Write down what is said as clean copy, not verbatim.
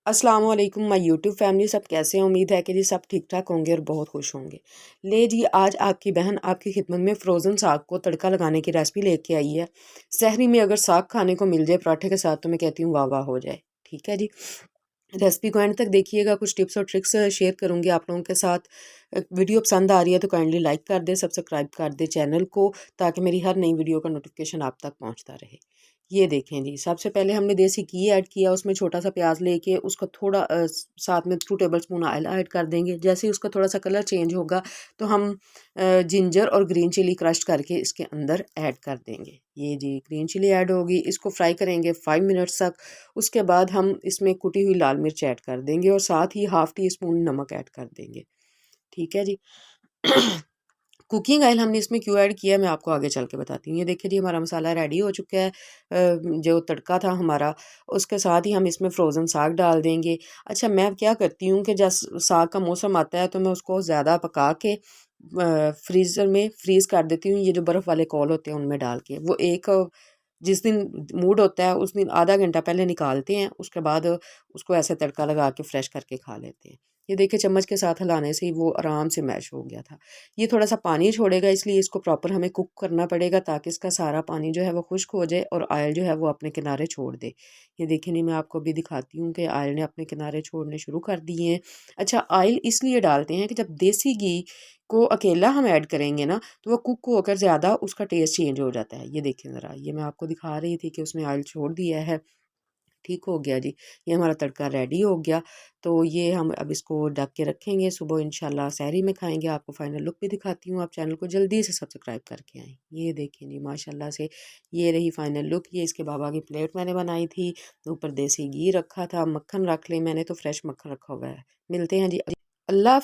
अस्सलाम वालेकुम my YouTube family. सब कैसे हैं? उम्मीद है कि जी सब ठीक ठाक होंगे और बहुत खुश होंगे। ले जी, आज आपकी बहन आपकी खिदमत में फ़्रोज़न साग को तड़का लगाने की रेसिपी लेके आई है। सहरी में अगर साग खाने को मिल जाए पराठे के साथ तो मैं कहती हूँ वाह वाह हो जाए। ठीक है जी, रेसिपी को एंड तक देखिएगा। कुछ टिप्स और ट्रिक्स शेयर करूँगी आप लोगों के साथ। वीडियो पसंद आ रही है तो काइंडली लाइक कर दें, सब्सक्राइब कर दें चैनल को, ताकि मेरी हर नई वीडियो का नोटिफिकेशन आप तक पहुंचता रहे। ये देखें जी, सबसे पहले हमने देसी घी ऐड किया, उसमें छोटा सा प्याज लेके उसको थोड़ा साथ में 2 टेबलस्पून ऑयल ऐड कर देंगे। जैसे ही उसका थोड़ा सा कलर चेंज होगा तो हम जिंजर और ग्रीन चिली क्रश करके इसके अंदर ऐड कर देंगे। ये जी ग्रीन चिली ऐड होगी, इसको फ्राई करेंगे 5 मिनट्स तक। उसके बाद हम इसमें कुटी हुई लाल मिर्च ऐड कर देंगे और साथ ही हाफ़ टी स्पून नमक ऐड कर देंगे। ठीक है जी। कुकिंग ऑयल हमने इसमें क्यों ऐड किया है मैं आपको आगे चल के बताती हूँ। ये देखिए जी, हमारा मसाला रेडी हो चुका है। जो तड़का था हमारा, उसके साथ ही हम इसमें फ़्रोज़न साग डाल देंगे। अच्छा, मैं क्या करती हूँ कि जब साग का मौसम आता है तो मैं उसको ज़्यादा पका के फ्रीज़र में फ्रीज़ कर देती हूँ। ये जो बर्फ़ वाले कॉल होते हैं उनमें डाल के, वो एक जिस दिन मूड होता है उस दिन आधा घंटा पहले निकालते हैं, उसके बाद उसको ऐसे तड़का लगा के फ्रेश करके खा लेते हैं। ये देखिए, चम्मच के साथ हिलाने से ही वो आराम से मैश हो गया था। ये थोड़ा-सा पानी छोड़ेगा, इसलिए इसको प्रॉपर हमें कुक करना पड़ेगा ताकि इसका सारा पानी जो है वो खुश्क हो जाए और ऑयल जो है वो अपने किनारे छोड़ दे। ये देखिए, नहीं मैं आपको अभी दिखाती हूँ कि ऑयल ने अपने किनारे छोड़ने शुरू कर दिए हैं। अच्छा, ऑयल इसलिए डालते हैं कि जब देसी घी को अकेला हम ऐड करेंगे ना, तो वो कुक होकर ज़्यादा उसका टेस्ट चेंज हो जाता है। ये देखिए ज़रा, ये मैं आपको दिखा रही थी कि उसने ऑयल छोड़ दिया है। ठीक हो गया जी। ये हमारा तड़का रेडी हो गया। तो ये हम अब इसको ढक के रखेंगे, सुबह इंशाल्लाह सहरी में खाएँगे। आपको फाइनल लुक भी दिखाती हूँ, आप चैनल को जल्दी से सब्सक्राइब करके आएँ। ये देखें जी, माशाल्लाह से ये रही फाइनल लुक। ये इसके बाबा की प्लेट मैंने बनाई थी, ऊपर देसी घी रखा था, मक्खन रख लें, मैंने तो फ्रेश मक्खन रखा हुआ है। मिलते हैं जी। अल्लाह